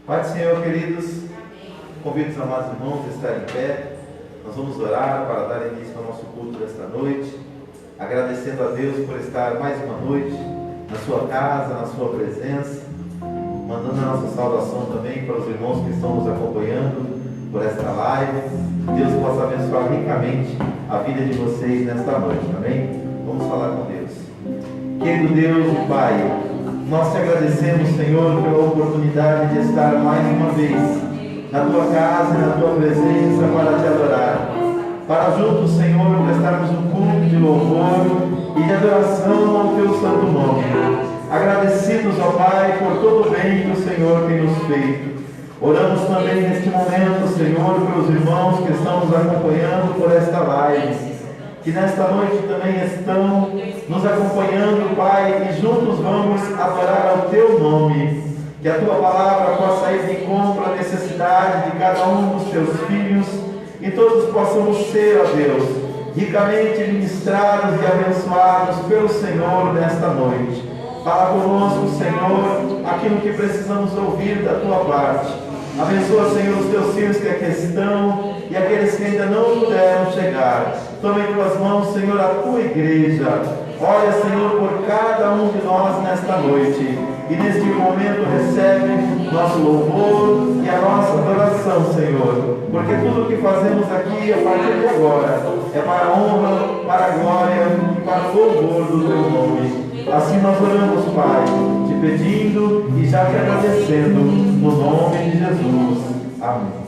Pai do Senhor, queridos, convido os amados irmãos a estarem em pé. Nós vamos orar para dar início ao nosso culto desta noite, agradecendo a Deus por estar mais uma noite na sua casa, na sua presença, mandando a nossa saudação também para os irmãos que estão nos acompanhando por esta live. Deus possa abençoar ricamente a vida de vocês nesta noite, amém? Vamos falar com Deus. Querido Deus e Pai, nós te agradecemos, Senhor, pela oportunidade de estar mais uma vez na tua casa e na tua presença para te adorar, para juntos, Senhor, prestarmos um culto de louvor e de adoração ao teu santo nome. Agradecidos, ó Pai, por todo o bem que o Senhor tem nos feito. Oramos também neste momento, Senhor, pelos irmãos que estão nos acompanhando por esta live, que nesta noite também estão nos acompanhando, Pai, e juntos vamos adorar ao teu nome. Que a tua palavra possa ir de encontro à necessidade de cada um dos teus filhos e todos possamos ser, ó Deus, ricamente ministrados e abençoados pelo Senhor nesta noite. Fala conosco, Senhor, aquilo que precisamos ouvir da tua parte. Abençoa, Senhor, os teus filhos que aqui estão e aqueles que ainda não puderam chegar. Toma em tuas mãos, Senhor, a tua igreja. Olha, Senhor, por cada um de nós nesta noite. E neste momento recebe nosso louvor e a nossa adoração, Senhor. Porque tudo o que fazemos aqui a partir de agora é para a honra, para a glória e para o louvor do teu nome. Assim nós oramos, Pai, te pedindo e já te agradecendo, no nome de Jesus. Amém.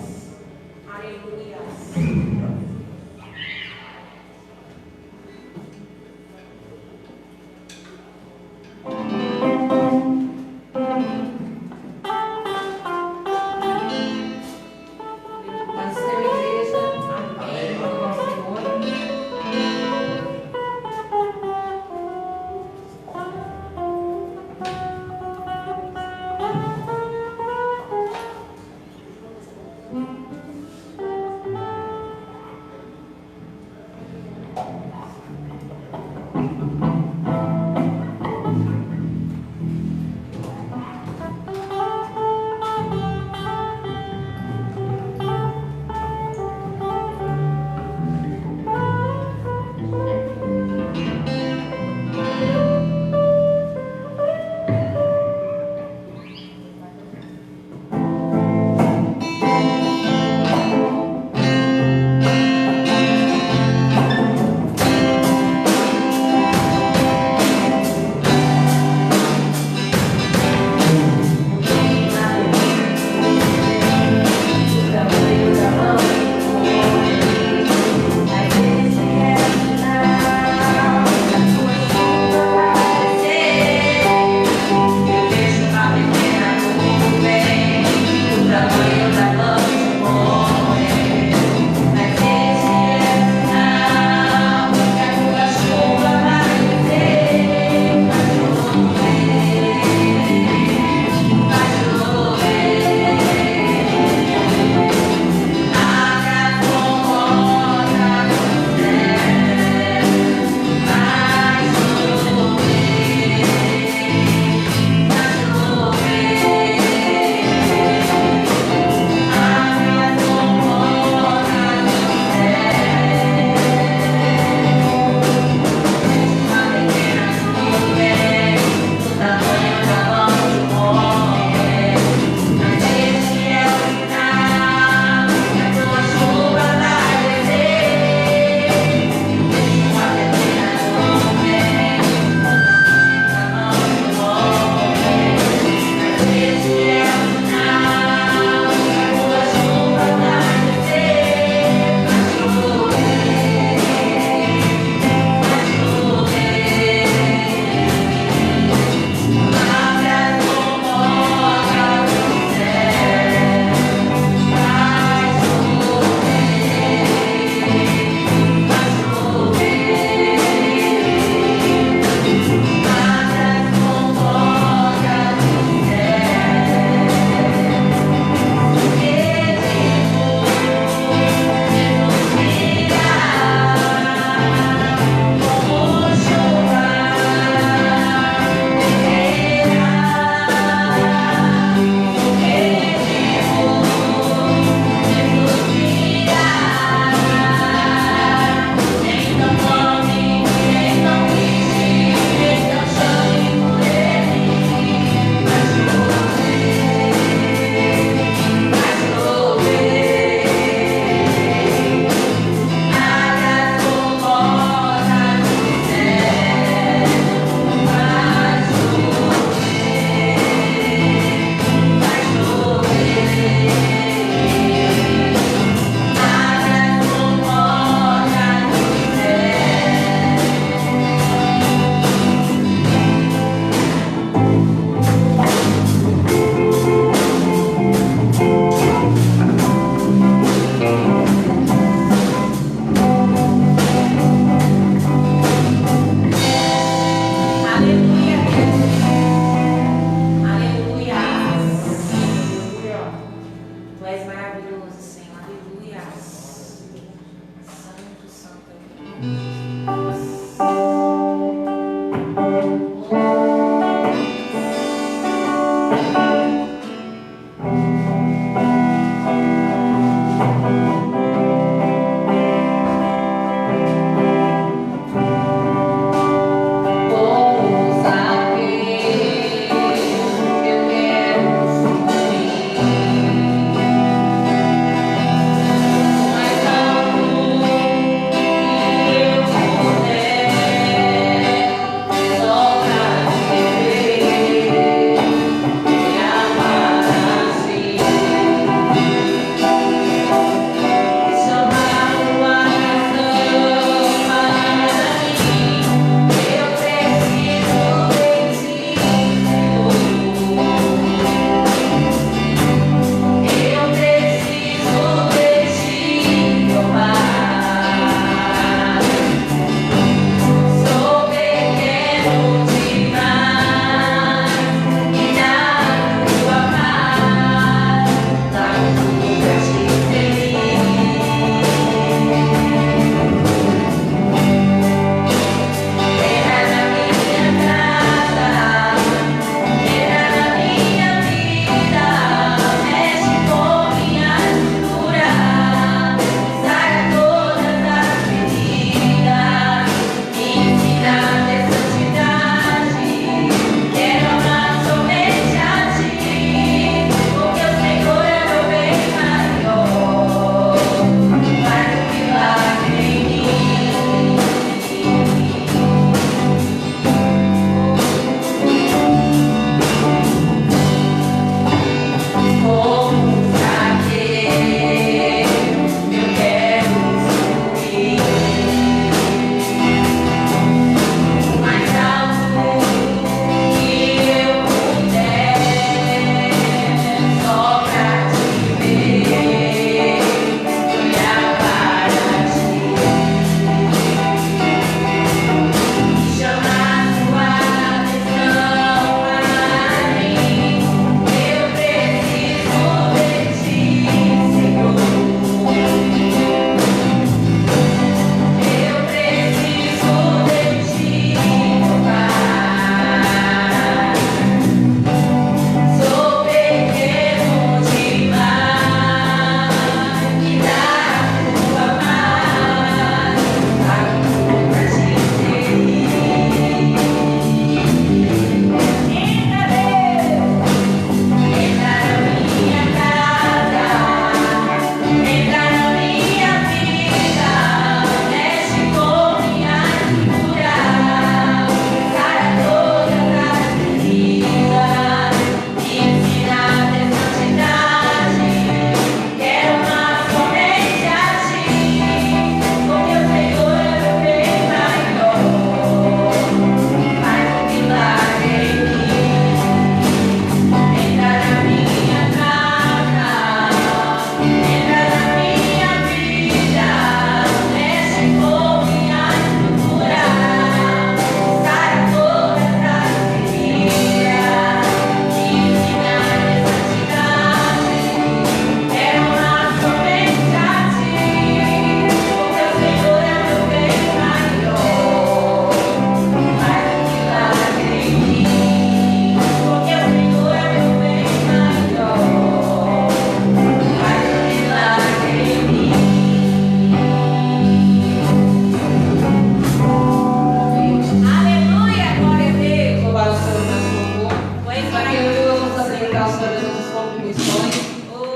Pai, eu vamos apresentar ao Senhor as nossas contribuições,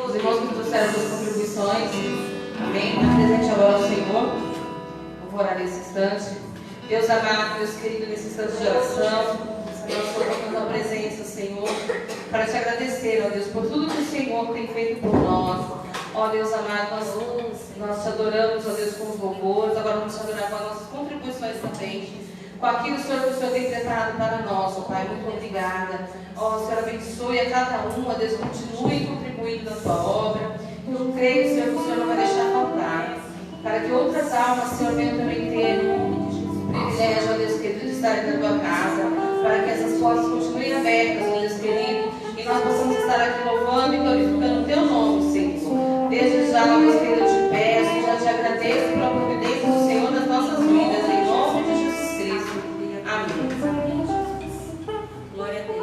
os irmãos que trouxeram as suas contribuições. Amém? Apresente agora ao Senhor. Eu vou orar nesse instante. Deus amado, Deus querido, nesse instante de oração, nós colocamos a presença, Senhor, para te agradecer, ó Deus, por tudo que o Senhor tem feito por nós. Ó Deus amado, nós te adoramos, ó Deus, com os louvores. Agora vamos te adorar com as nossas contribuições também, com aquilo, Senhor, que o Senhor tem preparado para nós, ó Pai. Muito obrigada. Ó Senhor, abençoe a cada um, ó Deus, continue contribuindo na tua obra. Eu creio, Senhor, que o Senhor não vai deixar faltar, para que outras almas, Senhor, venham também ter o privilégio, ó Deus querido, de estar na tua casa, para que essas portas continuem abertas, ó Deus querido, e nós possamos estar aqui louvando e glorificando o teu nome, Senhor. Desde já, ó Deus querido, eu te peço, já te agradeço pela providência do Senhor nas nossas vidas, em nome de Jesus Cristo. Amém. Glória a Deus.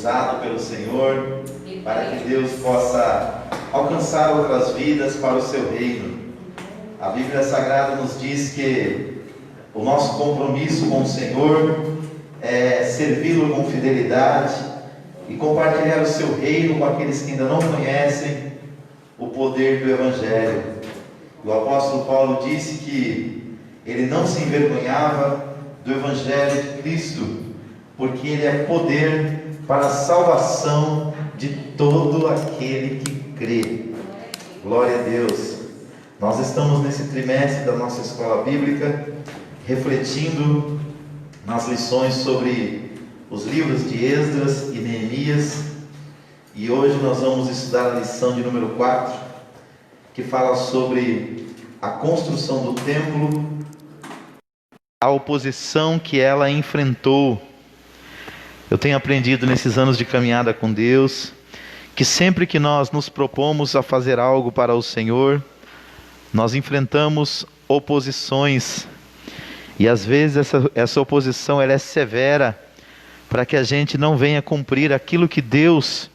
usado pelo Senhor, para que Deus possa alcançar outras vidas para o seu reino. A Bíblia Sagrada nos diz que o nosso compromisso com o Senhor é servi-lo com fidelidade e compartilhar o seu reino com aqueles que ainda não conhecem o poder do Evangelho. O apóstolo Paulo disse que ele não se envergonhava do Evangelho de Cristo, porque ele é poder para a salvação de todo aquele que crê. Glória a Deus. Nós estamos nesse trimestre da nossa escola bíblica, refletindo nas lições sobre os livros de Esdras e Neemias, e hoje nós vamos estudar a lição de número 4, que fala sobre a construção do templo, a oposição que ela enfrentou. Eu tenho aprendido nesses anos de caminhada com Deus, que sempre que nós nos propomos a fazer algo para o Senhor, nós enfrentamos oposições, e às vezes essa oposição ela é severa, para que a gente não venha cumprir aquilo que Deus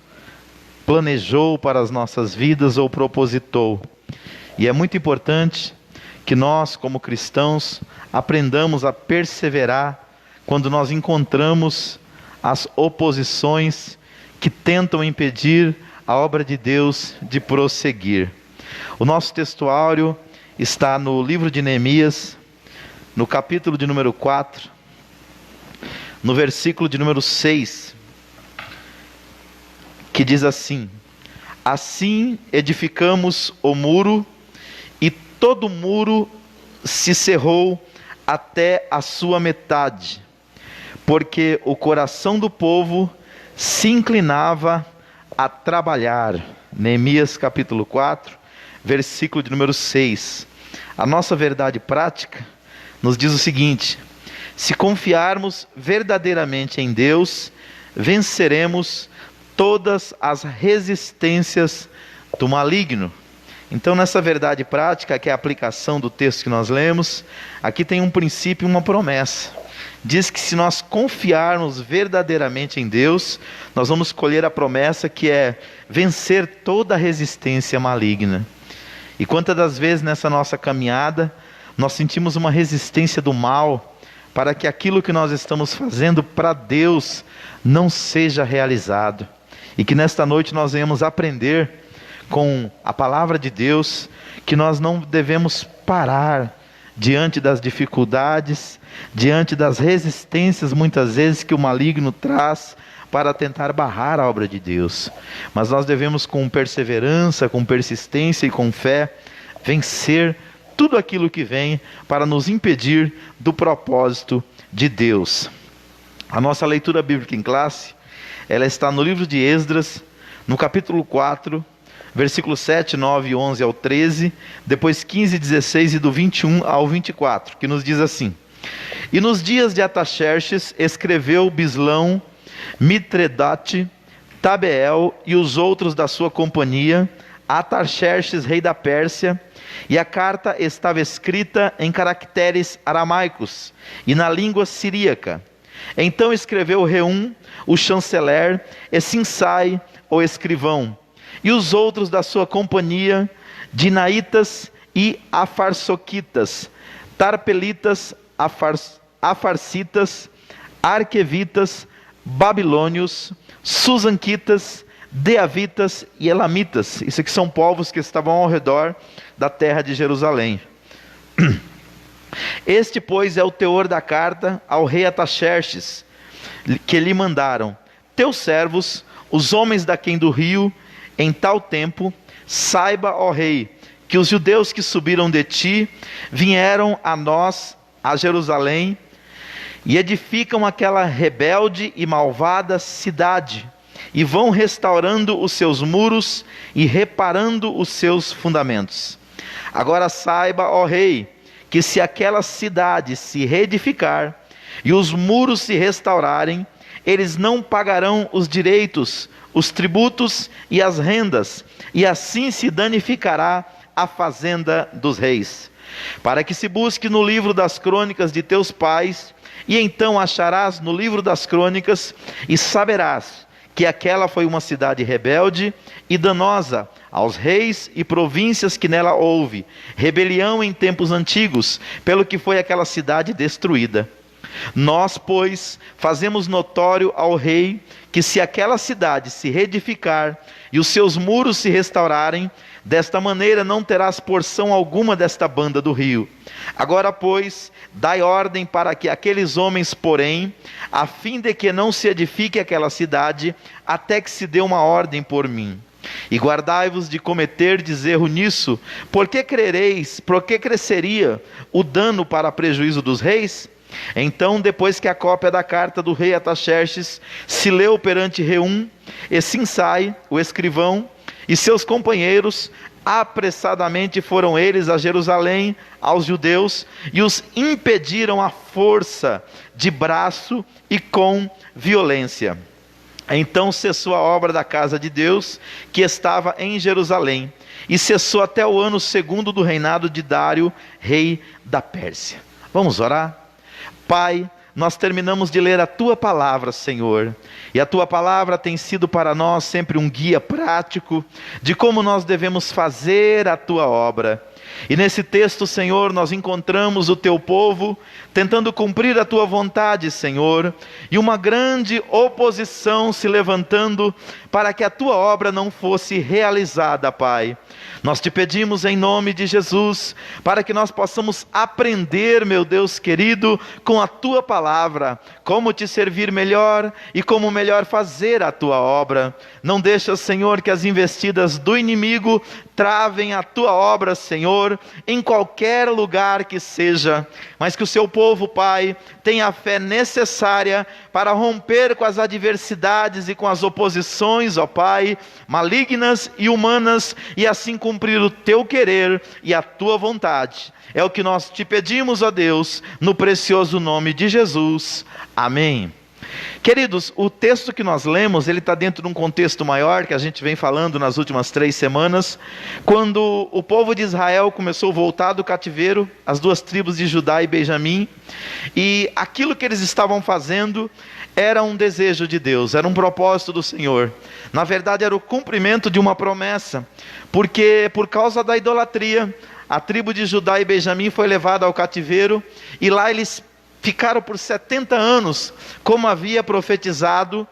planejou para as nossas vidas ou propositou. E é muito importante que nós, como cristãos, aprendamos a perseverar quando nós encontramos as oposições que tentam impedir a obra de Deus de prosseguir. O nosso textuário está no livro de Neemias, no capítulo de número 4, no versículo de número 6, que diz assim: assim edificamos o muro, e todo o muro se cerrou até a sua metade, porque o coração do povo se inclinava a trabalhar. Neemias capítulo 4, versículo de número 6. A nossa verdade prática nos diz o seguinte: se confiarmos verdadeiramente em Deus, venceremos todas as resistências do maligno. Então, nessa verdade prática, que é a aplicação do texto que nós lemos, aqui tem um princípio e uma promessa. Diz que se nós confiarmos verdadeiramente em Deus, nós vamos colher a promessa que é vencer toda a resistência maligna. E quantas das vezes nessa nossa caminhada, nós sentimos uma resistência do mal, para que aquilo que nós estamos fazendo para Deus não seja realizado. E que nesta noite nós venhamos aprender com a palavra de Deus, que nós não devemos parar diante das dificuldades, diante das resistências muitas vezes que o maligno traz para tentar barrar a obra de Deus. Mas nós devemos, com perseverança, com persistência e com fé, vencer tudo aquilo que vem para nos impedir do propósito de Deus. A nossa leitura bíblica em classe, ela está no livro de Esdras, no capítulo 4, versículos 7, 9, 11 ao 13, depois 15, 16 e do 21 ao 24, que nos diz assim: e nos dias de Ataxerxes escreveu Bislão, Mitredate, Tabeel e os outros da sua companhia, a Ataxerxes, rei da Pérsia, e a carta estava escrita em caracteres aramaicos e na língua siríaca. Então escreveu Reum, o chanceler, e Sinsai, o escrivão, e os outros da sua companhia, dinaitas e afarsoquitas, tarpelitas, afarcitas, arquevitas, babilônios, susanquitas, deavitas e elamitas. Isso aqui são povos que estavam ao redor da terra de Jerusalém. Este, pois, é o teor da carta ao rei Ataxerxes, que lhe mandaram: teus servos, os homens daquém do rio, em tal tempo, saiba, ó rei, que os judeus que subiram de ti vieram a nós, a Jerusalém, e edificam aquela rebelde e malvada cidade, e vão restaurando os seus muros e reparando os seus fundamentos. Agora saiba, ó rei, que se aquela cidade se reedificar e os muros se restaurarem, eles não pagarão os direitos, os tributos e as rendas, e assim se danificará a fazenda dos reis. Para que se busque no livro das crônicas de teus pais, e então acharás no livro das crônicas, e saberás que aquela foi uma cidade rebelde e danosa aos reis e províncias que nela houve rebelião em tempos antigos, pelo que foi aquela cidade destruída. Nós, pois, fazemos notório ao rei que se aquela cidade se reedificar e os seus muros se restaurarem, desta maneira não terás porção alguma desta banda do rio. Agora, pois, dai ordem para que aqueles homens, porém, a fim de que não se edifique aquela cidade, até que se dê uma ordem por mim. E guardai-vos de cometerdes erro nisso, porque cresceria o dano para prejuízo dos reis? Então, depois que a cópia da carta do rei Artaxerxes se leu perante Reum e Sinsai, o escrivão, e seus companheiros, apressadamente foram eles a Jerusalém, aos judeus, e os impediram à força de braço e com violência. Então cessou a obra da casa de Deus, que estava em Jerusalém, e cessou até o ano 2º do reinado de Dário, rei da Pérsia. Vamos orar? Pai, nós terminamos de ler a Tua palavra, Senhor, e a Tua palavra tem sido para nós sempre um guia prático de como nós devemos fazer a Tua obra. E nesse texto, Senhor, nós encontramos o Teu povo tentando cumprir a Tua vontade, Senhor, e uma grande oposição se levantando para que a Tua obra não fosse realizada, Pai. Nós te pedimos em nome de Jesus, para que nós possamos aprender, meu Deus querido, com a Tua palavra, como te servir melhor e como melhor fazer a Tua obra. Não deixa, Senhor, que as investidas do inimigo travem a Tua obra, Senhor, em qualquer lugar que seja, mas que o Seu povo, Pai, tenha a fé necessária para romper com as adversidades e com as oposições, ó Pai, malignas e humanas, e assim cumprir o Teu querer e a Tua vontade. É o que nós te pedimos, ó Deus, no precioso nome de Jesus. Amém. Queridos, o texto que nós lemos, ele está dentro de um contexto maior, que a gente vem falando nas últimas 3 semanas, quando o povo de Israel começou a voltar do cativeiro, as 2 tribos de Judá e Benjamim, e aquilo que eles estavam fazendo era um desejo de Deus, era um propósito do Senhor. Na verdade, era o cumprimento de uma promessa, porque por causa da idolatria, a tribo de Judá e Benjamim foi levada ao cativeiro, e lá eles ficaram por 70 anos, como havia profetizado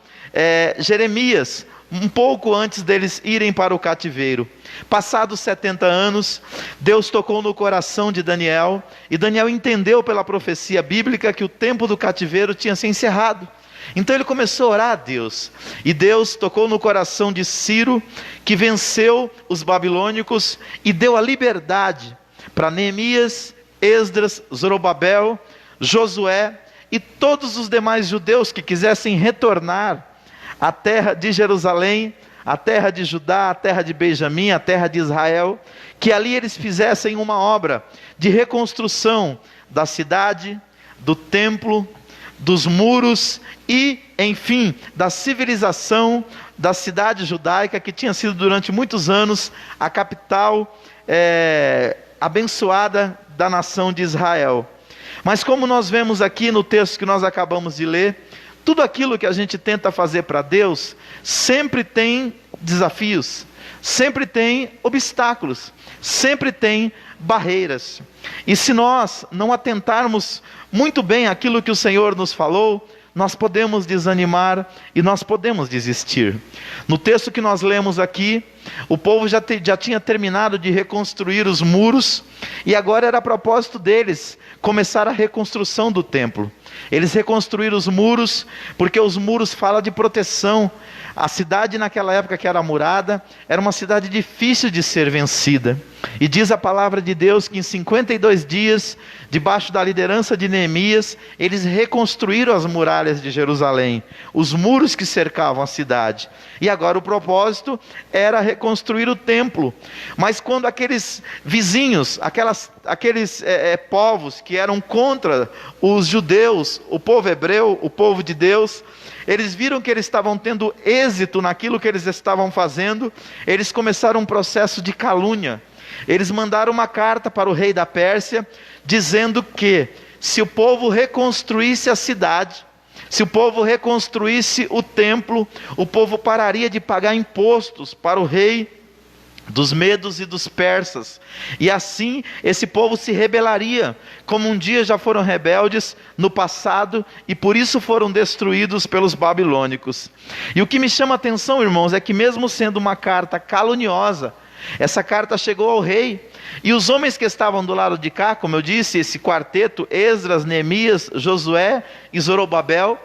Jeremias, um pouco antes deles irem para o cativeiro. Passados 70 anos, Deus tocou no coração de Daniel, e Daniel entendeu pela profecia bíblica que o tempo do cativeiro tinha se encerrado. Então ele começou a orar a Deus, e Deus tocou no coração de Ciro, que venceu os babilônicos e deu a liberdade para Neemias, Esdras, Zorobabel, Josué e todos os demais judeus que quisessem retornar à terra de Jerusalém, à terra de Judá, à terra de Benjamim, à terra de Israel, que ali eles fizessem uma obra de reconstrução da cidade, do templo, dos muros e, enfim, da civilização da cidade judaica, que tinha sido durante muitos anos a capital abençoada da nação de Israel. Mas como nós vemos aqui no texto que nós acabamos de ler, tudo aquilo que a gente tenta fazer para Deus, sempre tem desafios, sempre tem obstáculos, sempre tem barreiras. E se nós não atentarmos muito bem àquilo que o Senhor nos falou, nós podemos desanimar e nós podemos desistir. No texto que nós lemos aqui, o povo já tinha terminado de reconstruir os muros, e agora era propósito deles começar a reconstrução do templo. Eles reconstruíram os muros, porque os muros falam de proteção. A cidade naquela época que era murada, era uma cidade difícil de ser vencida. E diz a palavra de Deus que em 52 dias, debaixo da liderança de Neemias, eles reconstruíram as muralhas de Jerusalém, os muros que cercavam a cidade. E agora o propósito era reconstruir o templo. Mas quando aqueles vizinhos, aqueles povos que eram contra os judeus, o povo hebreu, o povo de Deus, eles viram que eles estavam tendo êxito naquilo que eles estavam fazendo, eles começaram um processo de calúnia. Eles mandaram uma carta para o rei da Pérsia, dizendo que se o povo reconstruísse a cidade, Se o povo reconstruísse o templo, o povo pararia de pagar impostos para o rei dos medos e dos persas, e assim esse povo se rebelaria, como um dia já foram rebeldes no passado, e por isso foram destruídos pelos babilônicos. E o que me chama a atenção, irmãos, é que mesmo sendo uma carta caluniosa, essa carta chegou ao rei, e os homens que estavam do lado de cá, como eu disse, esse quarteto, Esdras, Neemias, Josué e Zorobabel,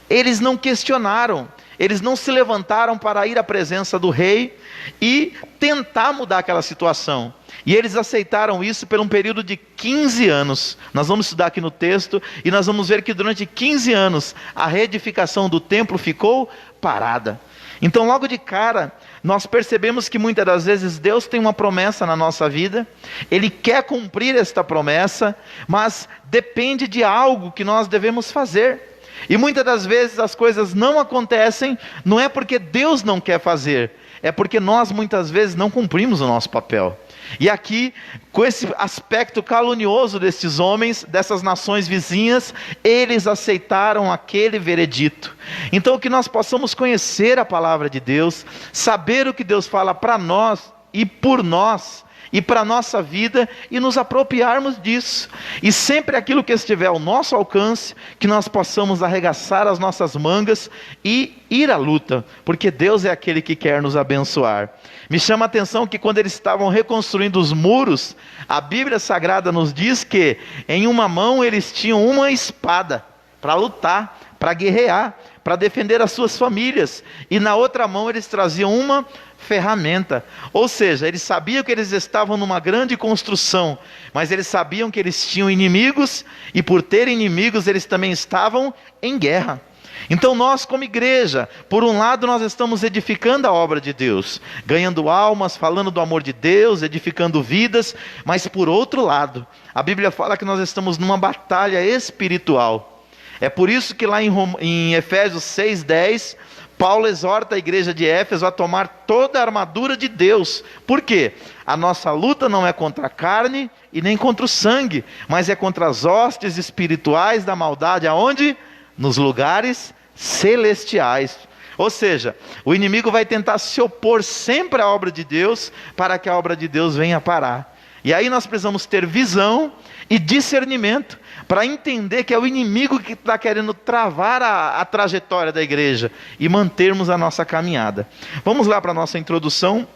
eles não questionaram, eles não se levantaram para ir à presença do rei e tentar mudar aquela situação. E eles aceitaram isso por um período de 15 anos. Nós vamos estudar aqui no texto e nós vamos ver que durante 15 anos a reedificação do templo ficou parada. Então logo de cara nós percebemos que muitas das vezes Deus tem uma promessa na nossa vida, Ele quer cumprir esta promessa, mas depende de algo que nós devemos fazer. E muitas das vezes as coisas não acontecem, não é porque Deus não quer fazer, é porque nós muitas vezes não cumprimos o nosso papel. E aqui, com esse aspecto calunioso desses homens, dessas nações vizinhas, eles aceitaram aquele veredito. Então que nós possamos conhecer a palavra de Deus, saber o que Deus fala para nós e por nós, e para a nossa vida, e nos apropriarmos disso, e sempre aquilo que estiver ao nosso alcance, que nós possamos arregaçar as nossas mangas e ir à luta, porque Deus é aquele que quer nos abençoar. Me chama a atenção que quando eles estavam reconstruindo os muros, a Bíblia Sagrada nos diz que em uma mão eles tinham uma espada, para lutar, para guerrear, para defender as suas famílias, e na outra mão eles traziam uma ferramenta, ou seja, eles sabiam que eles estavam numa grande construção, mas eles sabiam que eles tinham inimigos, e por ter inimigos eles também estavam em guerra. Então nós como igreja, por um lado nós estamos edificando a obra de Deus, ganhando almas, falando do amor de Deus, edificando vidas, mas por outro lado, a Bíblia fala que nós estamos numa batalha espiritual. É por isso que lá em Efésios 6:10, Paulo exorta a igreja de Éfeso a tomar toda a armadura de Deus. Por quê? A nossa luta não é contra a carne e nem contra o sangue, mas é contra as hostes espirituais da maldade. Aonde? Nos lugares celestiais. Ou seja, o inimigo vai tentar se opor sempre à obra de Deus, para que a obra de Deus venha parar. E aí nós precisamos ter visão e discernimento, para entender que é o inimigo que está querendo travar a trajetória da igreja, e mantermos a nossa caminhada. Vamos lá para a nossa introdução.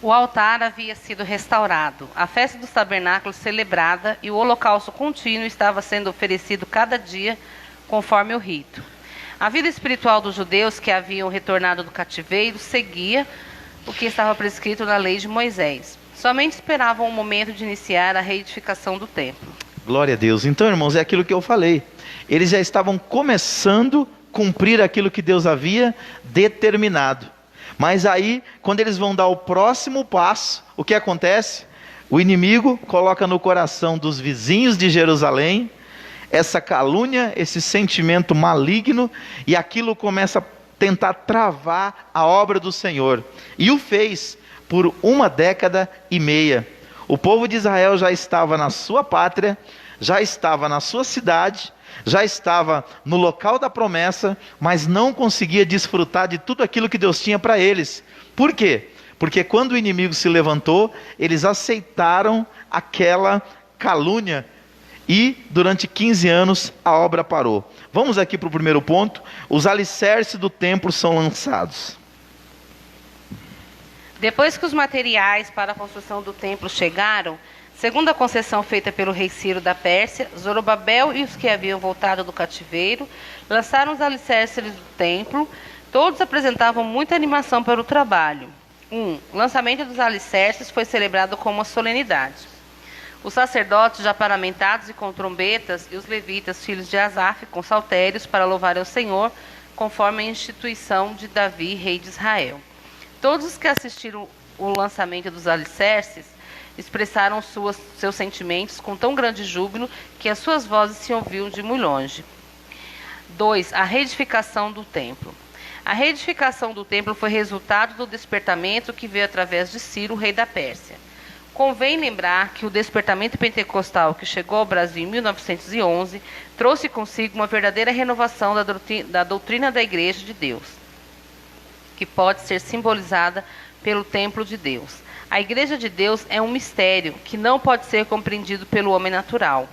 O altar havia sido restaurado, a festa dos tabernáculos celebrada, e o holocausto contínuo estava sendo oferecido cada dia, conforme o rito. A vida espiritual dos judeus que haviam retornado do cativeiro seguia o que estava prescrito na lei de Moisés. Somente esperavam o momento de iniciar a reedificação do templo. Glória a Deus. Então, irmãos, é aquilo que eu falei. Eles já estavam começando a cumprir aquilo que Deus havia determinado. Mas aí, quando eles vão dar o próximo passo, o que acontece? O inimigo coloca no coração dos vizinhos de Jerusalém essa calúnia, esse sentimento maligno, e aquilo começa a tentar travar a obra do Senhor. E o fez por 1,5 décadas. O povo de Israel já estava na sua pátria, já estava na sua cidade, já estava no local da promessa, mas não conseguia desfrutar de tudo aquilo que Deus tinha para eles. Por quê? Porque quando o inimigo se levantou, eles aceitaram aquela calúnia, e durante 15 anos a obra parou. Vamos aqui para o primeiro ponto. Os alicerces do templo são lançados. Depois que os materiais para a construção do templo chegaram, segundo a concessão feita pelo rei Ciro da Pérsia, Zorobabel e os que haviam voltado do cativeiro lançaram os alicerces do templo. Todos apresentavam muita animação para o trabalho. O lançamento dos alicerces foi celebrado com uma solenidade. Os sacerdotes já paramentados e com trombetas, e os levitas, filhos de Asaf, com saltérios, para louvar ao Senhor, conforme a instituição de Davi, rei de Israel. Todos os que assistiram o lançamento dos alicerces expressaram seus sentimentos com tão grande júbilo que as suas vozes se ouviam de muito longe. 2. A reedificação do templo. A reedificação do templo foi resultado do despertamento que veio através de Ciro, rei da Pérsia. Convém lembrar que o despertamento pentecostal que chegou ao Brasil em 1911 trouxe consigo uma verdadeira renovação da doutrina da Igreja de Deus, que pode ser simbolizada pelo templo de Deus. A Igreja de Deus é um mistério que não pode ser compreendido pelo homem natural.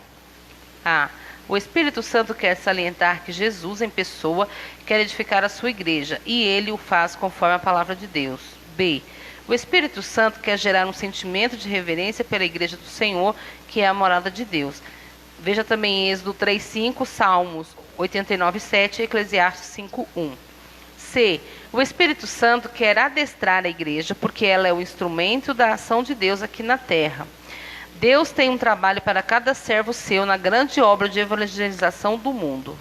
O Espírito Santo quer salientar que Jesus, em pessoa, quer edificar a sua igreja, e ele o faz conforme a palavra de Deus. B. O Espírito Santo quer gerar um sentimento de reverência pela igreja do Senhor, que é a morada de Deus. Veja também Êxodo 3:5, Salmos 89:7 e Eclesiastes 5:1. C. O Espírito Santo quer adestrar a igreja, porque ela é o instrumento da ação de Deus aqui na terra. Deus tem um trabalho para cada servo seu na grande obra de evangelização do mundo.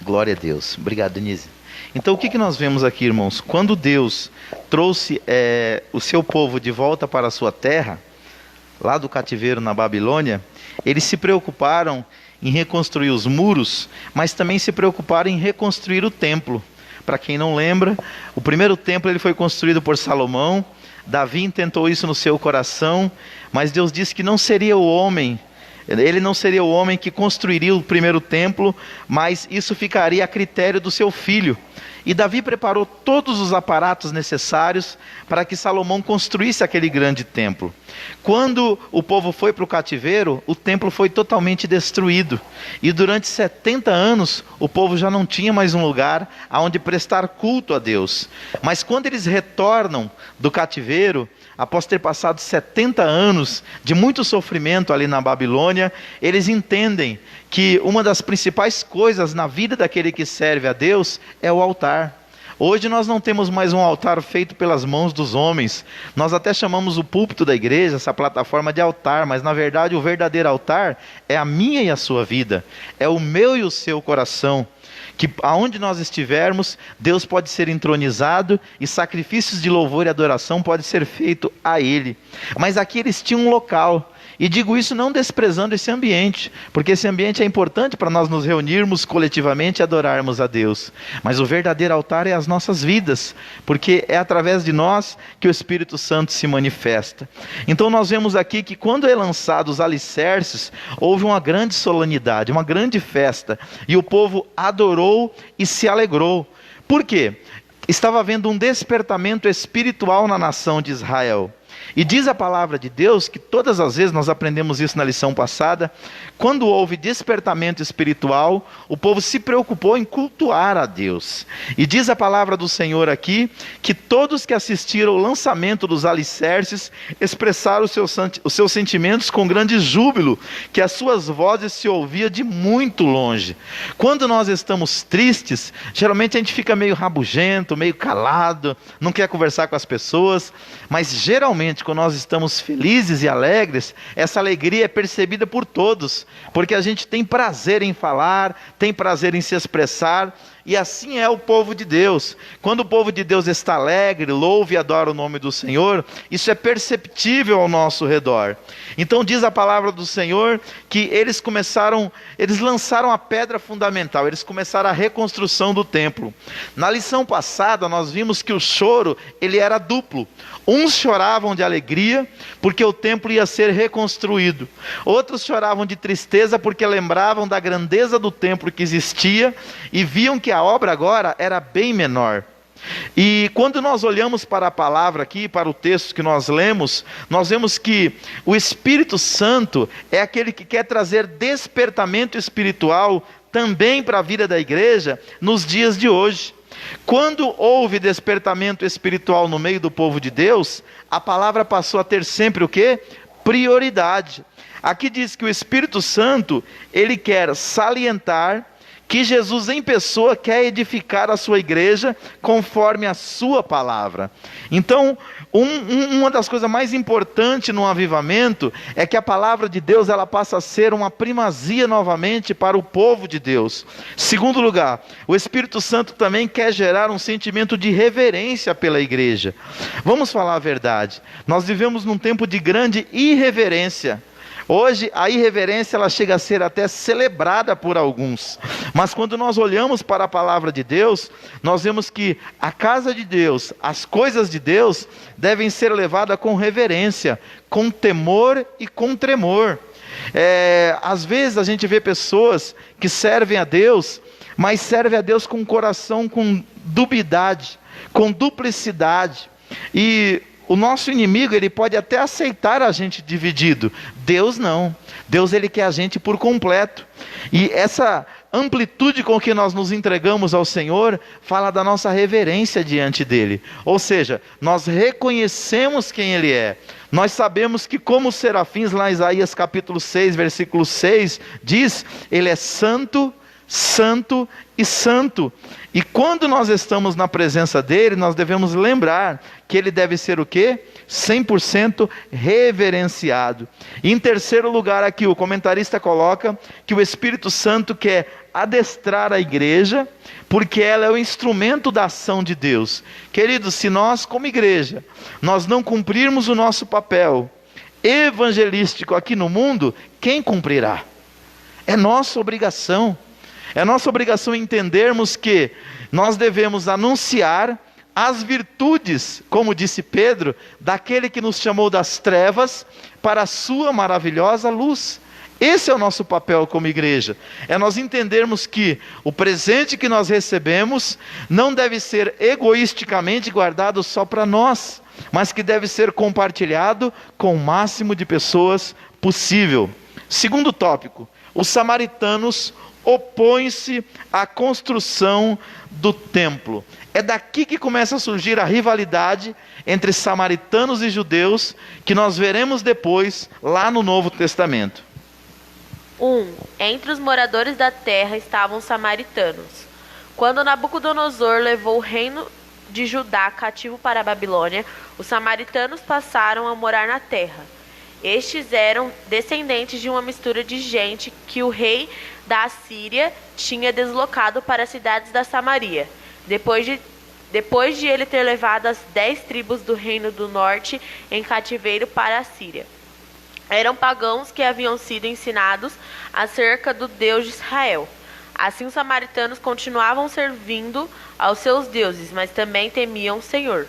Glória a Deus. Obrigado, Denise. Então, o que nós vemos aqui, irmãos? Quando Deus trouxe o seu povo de volta para a sua terra, lá do cativeiro na Babilônia, eles se preocuparam em reconstruir os muros, mas também se preocuparam em reconstruir o templo. Para quem não lembra, o primeiro templo ele foi construído por Salomão. Davi intentou isso no seu coração, mas Deus disse que não seria o homem, ele não seria o homem que construiria o primeiro templo, mas isso ficaria a critério do seu filho. E Davi preparou todos os aparatos necessários para que Salomão construísse aquele grande templo. Quando o povo foi para o cativeiro, o templo foi totalmente destruído. E durante 70 anos, o povo já não tinha mais um lugar aonde prestar culto a Deus. Mas quando eles retornam do cativeiro, após ter passado 70 anos de muito sofrimento ali na Babilônia, eles entendem que uma das principais coisas na vida daquele que serve a Deus é o altar. Hoje nós não temos mais um altar feito pelas mãos dos homens. Nós até chamamos o púlpito da igreja, essa plataforma, de altar, mas na verdade o verdadeiro altar é a minha e a sua vida, é o meu e o seu coração. Que aonde nós estivermos, Deus pode ser entronizado e sacrifícios de louvor e adoração podem ser feitos a Ele. Mas aqui eles tinham um local, e digo isso não desprezando esse ambiente, porque esse ambiente é importante para nós nos reunirmos coletivamente e adorarmos a Deus. Mas o verdadeiro altar é as nossas vidas, porque é através de nós que o Espírito Santo se manifesta. Então nós vemos aqui que quando é lançado os alicerces, houve uma grande solenidade, uma grande festa, e o povo adorou e se alegrou. Por quê? Estava havendo um despertamento espiritual na nação de Israel. E diz a palavra de Deus que todas as vezes, nós aprendemos isso na lição passada, quando houve despertamento espiritual, o povo se preocupou em cultuar a Deus. E diz a palavra do Senhor aqui, que todos que assistiram ao lançamento dos alicerces, expressaram os seus sentimentos com grande júbilo, que as suas vozes se ouviam de muito longe. Quando nós estamos tristes, geralmente a gente fica meio rabugento, meio calado, não quer conversar com as pessoas, mas geralmente quando nós estamos felizes e alegres, essa alegria é percebida por todos, porque a gente tem prazer em falar, tem prazer em se expressar, e assim é o povo de Deus. Quando o povo de Deus está alegre, louva e adora o nome do Senhor, isso é perceptível ao nosso redor. Então diz a palavra do Senhor que eles lançaram a pedra fundamental, eles começaram a reconstrução do templo. Na lição passada nós vimos que o choro, ele era duplo. Uns choravam de alegria, porque o templo ia ser reconstruído. Outros choravam de tristeza, porque lembravam da grandeza do templo que existia, e viam que a obra agora era bem menor. E quando nós olhamos para a palavra aqui, para o texto que nós lemos, nós vemos que o Espírito Santo é aquele que quer trazer despertamento espiritual também para a vida da igreja nos dias de hoje. Quando houve despertamento espiritual no meio do povo de Deus, a palavra passou a ter sempre o quê? Prioridade. Aqui diz que o Espírito Santo, ele quer salientar que Jesus em pessoa quer edificar a sua igreja conforme a sua palavra. Então, uma das coisas mais importantes no avivamento é que a palavra de Deus ela passa a ser uma primazia novamente para o povo de Deus. Segundo lugar, o Espírito Santo também quer gerar um sentimento de reverência pela igreja. Vamos falar a verdade, nós vivemos num tempo de grande irreverência. Hoje a irreverência ela chega a ser até celebrada por alguns, mas quando nós olhamos para a palavra de Deus, nós vemos que a casa de Deus, as coisas de Deus devem ser levadas com reverência, com temor e com tremor. Às vezes a gente vê pessoas que servem a Deus, mas servem a Deus com o coração com dubiedade, com duplicidade, e o nosso inimigo, ele pode até aceitar a gente dividido. Deus não. Deus, ele quer a gente por completo. E essa amplitude com que nós nos entregamos ao Senhor, fala da nossa reverência diante dele. Ou seja, nós reconhecemos quem ele é. Nós sabemos que como os serafins, lá em Isaías capítulo 6, versículo 6, diz, ele é santo, santo e santo. E quando nós estamos na presença dele, nós devemos lembrar que ele deve ser o quê? 100% reverenciado. E em terceiro lugar aqui, o comentarista coloca que o Espírito Santo quer adestrar a igreja, porque ela é o instrumento da ação de Deus. Queridos, se nós como igreja, nós não cumprirmos o nosso papel evangelístico aqui no mundo, quem cumprirá? É nossa obrigação. É nossa obrigação entendermos que nós devemos anunciar as virtudes, como disse Pedro, daquele que nos chamou das trevas para a sua maravilhosa luz. Esse é o nosso papel como igreja. É nós entendermos que o presente que nós recebemos não deve ser egoisticamente guardado só para nós, mas que deve ser compartilhado com o máximo de pessoas possível. Segundo tópico, os samaritanos opõe-se à construção do templo. É daqui que começa a surgir a rivalidade entre samaritanos e judeus, que nós veremos depois lá no Novo Testamento. Entre os moradores da terra estavam os samaritanos. Quando Nabucodonosor levou o reino de Judá cativo para a Babilônia, os samaritanos passaram a morar na terra. Estes eram descendentes de uma mistura de gente que o rei da Assíria tinha deslocado para as cidades da Samaria, depois de ele ter levado as 10 tribos do reino do norte em cativeiro para a Síria. Eram pagãos que haviam sido ensinados acerca do Deus de Israel. Assim os samaritanos continuavam servindo aos seus deuses, mas também temiam o Senhor.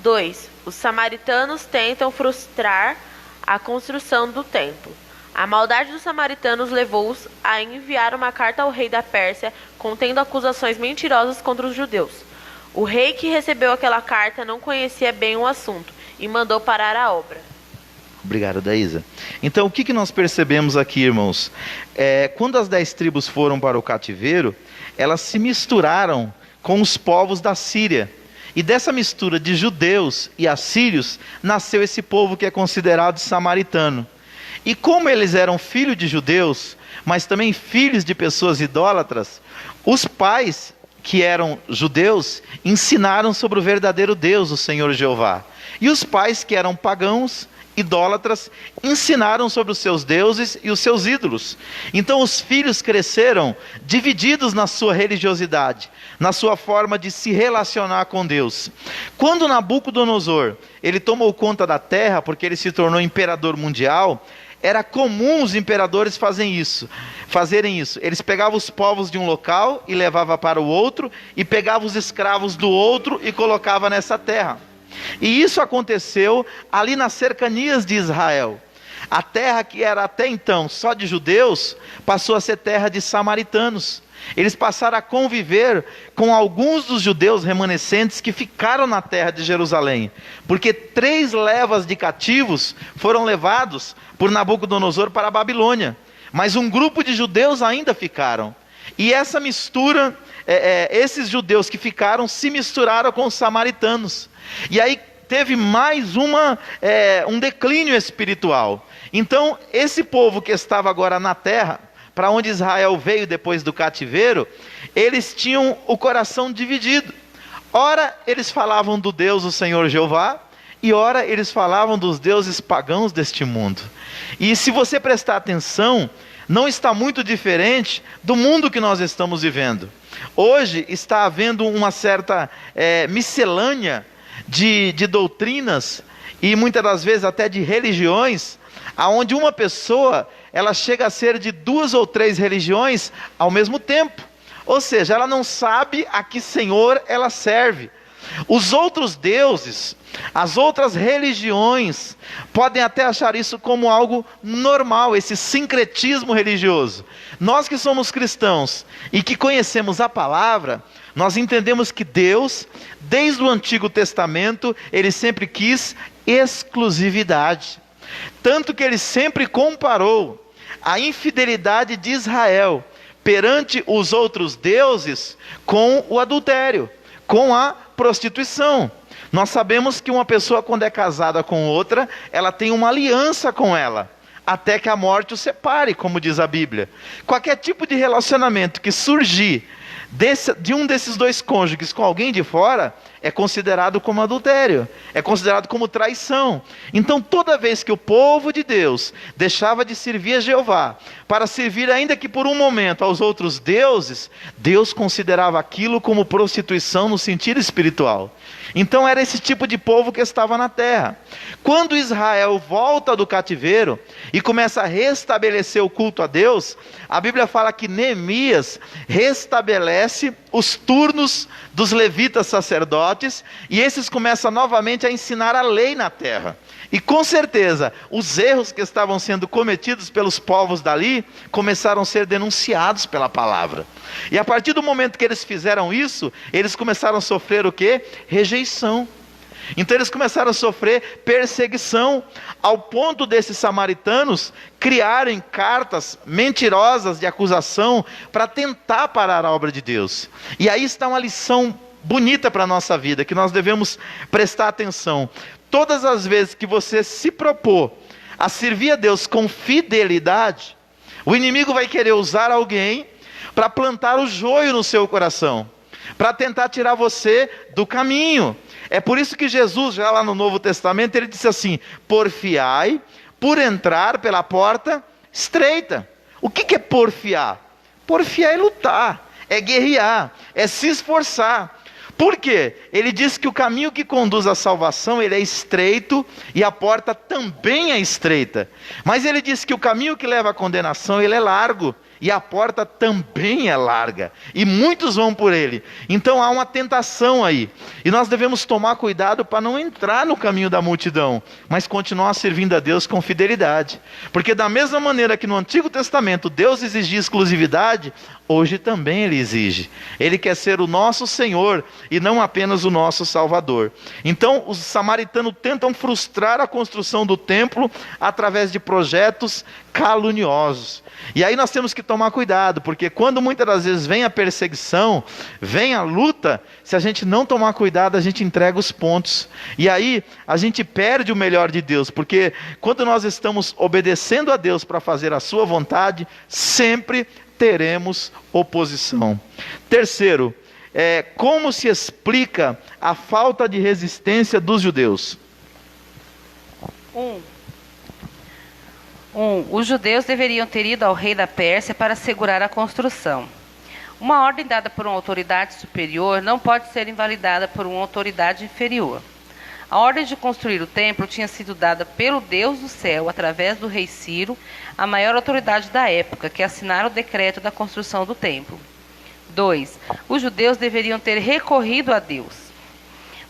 2. Os samaritanos tentam frustrar a construção do templo. A maldade dos samaritanos levou-os a enviar uma carta ao rei da Pérsia, contendo acusações mentirosas contra os judeus. O rei que recebeu aquela carta não conhecia bem o assunto e mandou parar a obra. Obrigado, Daísa. Então, o que nós percebemos aqui, irmãos? Quando as 10 tribos foram para o cativeiro, elas se misturaram com os povos da Síria. E dessa mistura de judeus e assírios, nasceu esse povo que é considerado samaritano. E como eles eram filhos de judeus, mas também filhos de pessoas idólatras, os pais, que eram judeus, ensinaram sobre o verdadeiro Deus, o Senhor Jeová. E os pais, que eram pagãos, idólatras, ensinaram sobre os seus deuses e os seus ídolos. Então os filhos cresceram divididos na sua religiosidade, na sua forma de se relacionar com Deus. Quando Nabucodonosor, ele tomou conta da terra, porque ele se tornou imperador mundial, era comum os imperadores fazerem isso. Eles pegavam os povos de um local e levavam para o outro, e pegavam os escravos do outro e colocavam nessa terra. E isso aconteceu ali nas cercanias de Israel. A terra que era até então só de judeus, passou a ser terra de samaritanos. Eles passaram a conviver com alguns dos judeus remanescentes que ficaram na terra de Jerusalém, porque 3 levas de cativos foram levados por Nabucodonosor para a Babilônia, mas um grupo de judeus ainda ficaram. E essa mistura, esses judeus que ficaram se misturaram com os samaritanos. E aí teve mais um declínio espiritual. Então esse povo que estava agora na terra, para onde Israel veio depois do cativeiro, eles tinham o coração dividido. Ora eles falavam do Deus, o Senhor Jeová, e ora eles falavam dos deuses pagãos deste mundo. E se você prestar atenção, não está muito diferente do mundo que nós estamos vivendo. Hoje está havendo uma certa miscelânea de doutrinas, e muitas das vezes até de religiões, aonde uma pessoa, ela chega a ser de 2 ou 3 religiões ao mesmo tempo. Ou seja, ela não sabe a que Senhor ela serve. Os outros deuses, as outras religiões, podem até achar isso como algo normal, esse sincretismo religioso. Nós que somos cristãos e que conhecemos a palavra, nós entendemos que Deus, desde o Antigo Testamento, Ele sempre quis exclusividade. Tanto que Ele sempre comparou a infidelidade de Israel perante os outros deuses com o adultério, com a prostituição. Nós sabemos que uma pessoa, quando é casada com outra, ela tem uma aliança com ela, até que a morte o separe, como diz a Bíblia. Qualquer tipo de relacionamento que surgir de um desses 2 cônjuges com alguém de fora, é considerado como adultério, é considerado como traição. Então toda vez que o povo de Deus deixava de servir a Jeová, para servir ainda que por um momento aos outros deuses, Deus considerava aquilo como prostituição no sentido espiritual. Então era esse tipo de povo que estava na terra. Quando Israel volta do cativeiro e começa a restabelecer o culto a Deus, a Bíblia fala que Neemias restabelece os turnos dos levitas sacerdotes, e esses começam novamente a ensinar a lei na terra. E com certeza, os erros que estavam sendo cometidos pelos povos dali, começaram a ser denunciados pela palavra. E a partir do momento que eles fizeram isso, eles começaram a sofrer o quê? Rejeição. Então eles começaram a sofrer perseguição, ao ponto desses samaritanos criarem cartas mentirosas de acusação, para tentar parar a obra de Deus. E aí está uma lição bonita para a nossa vida, que nós devemos prestar atenção. Todas as vezes que você se propor a servir a Deus com fidelidade, o inimigo vai querer usar alguém para plantar o joio no seu coração, para tentar tirar você do caminho. É por isso que Jesus, já lá no Novo Testamento, ele disse assim: porfiai por entrar pela porta estreita. O que é porfiar? Porfiar é lutar, é guerrear, é se esforçar. Por quê? Ele diz que o caminho que conduz à salvação, ele é estreito, e a porta também é estreita. Mas ele diz que o caminho que leva à condenação, ele é largo, e a porta também é larga, e muitos vão por ele. Então há uma tentação aí, e nós devemos tomar cuidado para não entrar no caminho da multidão, mas continuar servindo a Deus com fidelidade. Porque da mesma maneira que no Antigo Testamento Deus exigia exclusividade, hoje também Ele exige. Ele quer ser o nosso Senhor e não apenas o nosso Salvador. Então os samaritanos tentam frustrar a construção do templo através de projetos caluniosos. E aí nós temos que tomar cuidado, porque quando muitas das vezes vem a perseguição, vem a luta, se a gente não tomar cuidado, a gente entrega os pontos. E aí a gente perde o melhor de Deus, porque quando nós estamos obedecendo a Deus para fazer a sua vontade, sempre teremos oposição. Terceiro, como se explica a falta de resistência dos judeus? Os judeus deveriam ter ido ao rei da Pérsia para assegurar a construção. Uma ordem dada por uma autoridade superior não pode ser invalidada por uma autoridade inferior. A ordem de construir o templo tinha sido dada pelo Deus do céu, através do rei Ciro, a maior autoridade da época, que assinara o decreto da construção do templo. 2. Os judeus deveriam ter recorrido a Deus.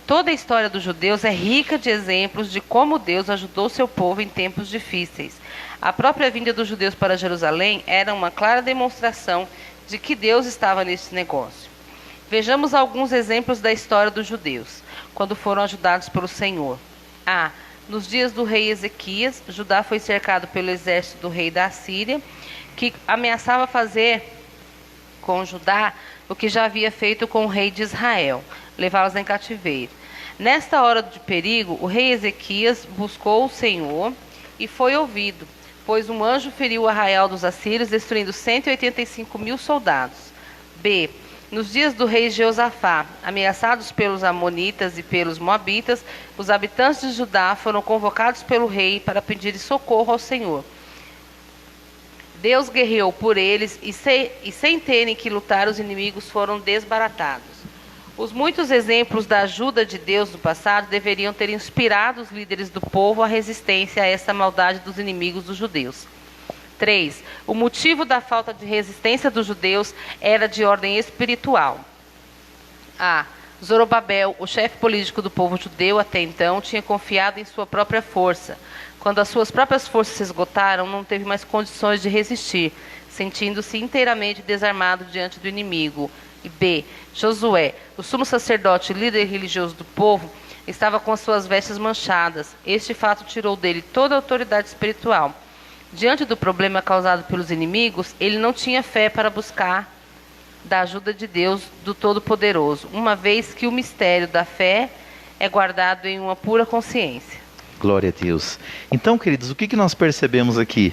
Toda a história dos judeus é rica de exemplos de como Deus ajudou seu povo em tempos difíceis. A própria vinda dos judeus para Jerusalém era uma clara demonstração de que Deus estava nesse negócio. Vejamos alguns exemplos da história dos judeus, quando foram ajudados pelo Senhor. Nos dias do rei Ezequias, Judá foi cercado pelo exército do rei da Assíria, que ameaçava fazer com Judá o que já havia feito com o rei de Israel, levá-los em cativeiro. Nesta hora de perigo, o rei Ezequias buscou o Senhor e foi ouvido, pois um anjo feriu o arraial dos assírios, destruindo 185.000 soldados. Nos dias do rei Jeosafá, ameaçados pelos amonitas e pelos moabitas, os habitantes de Judá foram convocados pelo rei para pedir socorro ao Senhor. Deus guerreou por eles e sem terem que lutar, os inimigos foram desbaratados. Os muitos exemplos da ajuda de Deus no passado deveriam ter inspirado os líderes do povo à resistência a essa maldade dos inimigos dos judeus. 3. O motivo da falta de resistência dos judeus era de ordem espiritual. A. Zorobabel, o chefe político do povo judeu até então, tinha confiado em sua própria força. Quando as suas próprias forças se esgotaram, não teve mais condições de resistir, sentindo-se inteiramente desarmado diante do inimigo. E B. Josué, o sumo sacerdote e líder religioso do povo, estava com as suas vestes manchadas. Este fato tirou dele toda a autoridade espiritual. Diante do problema causado pelos inimigos, ele não tinha fé para buscar da ajuda de Deus, do Todo-Poderoso, uma vez que o mistério da fé é guardado em uma pura consciência. Glória a Deus. Então, queridos, o que nós percebemos aqui?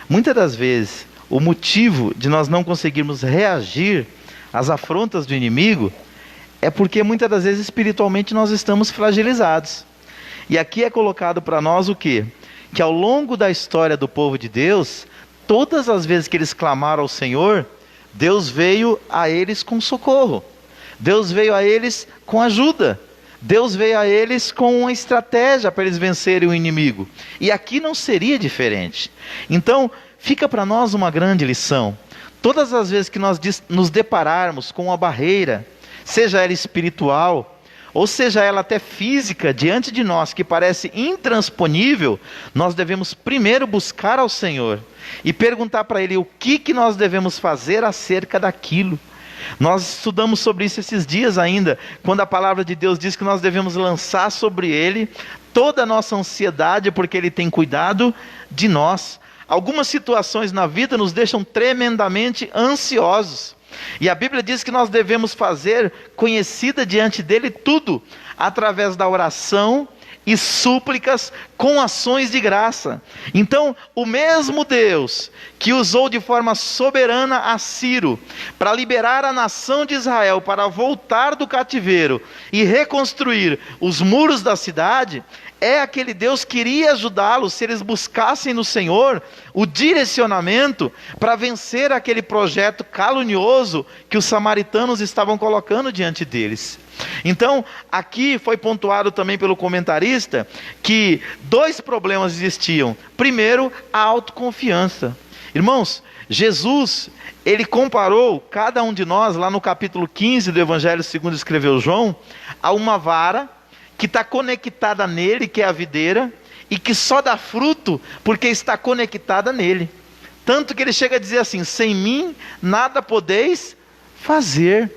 Muitas das vezes, o motivo de nós não conseguirmos reagir às afrontas do inimigo é porque muitas das vezes espiritualmente nós estamos fragilizados. E aqui é colocado para nós o quê? Que ao longo da história do povo de Deus, todas as vezes que eles clamaram ao Senhor, Deus veio a eles com socorro. Deus veio a eles com ajuda. Deus veio a eles com uma estratégia para eles vencerem o inimigo. E aqui não seria diferente. Então, fica para nós uma grande lição. Todas as vezes que nós nos depararmos com uma barreira, seja ela espiritual, ou seja ela até física, diante de nós, que parece intransponível, nós devemos primeiro buscar ao Senhor e perguntar para Ele o que nós devemos fazer acerca daquilo. Nós estudamos sobre isso esses dias ainda, quando a palavra de Deus diz que nós devemos lançar sobre Ele toda a nossa ansiedade, porque Ele tem cuidado de nós. Algumas situações na vida nos deixam tremendamente ansiosos. E a Bíblia diz que nós devemos fazer conhecida diante dele tudo, através da oração e súplicas com ações de graça. Então, o mesmo Deus que usou de forma soberana a Ciro para liberar a nação de Israel para voltar do cativeiro e reconstruir os muros da cidade, é aquele Deus que iria ajudá-los se eles buscassem no Senhor o direcionamento para vencer aquele projeto calunioso que os samaritanos estavam colocando diante deles. Então, aqui foi pontuado também pelo comentarista que 2 problemas existiam. Primeiro, a autoconfiança. Irmãos, Jesus, ele comparou cada um de nós, lá no capítulo 15 do Evangelho segundo escreveu João, a uma vara que está conectada nele, que é a videira, e que só dá fruto porque está conectada nele. Tanto que ele chega a dizer assim: sem mim nada podeis fazer.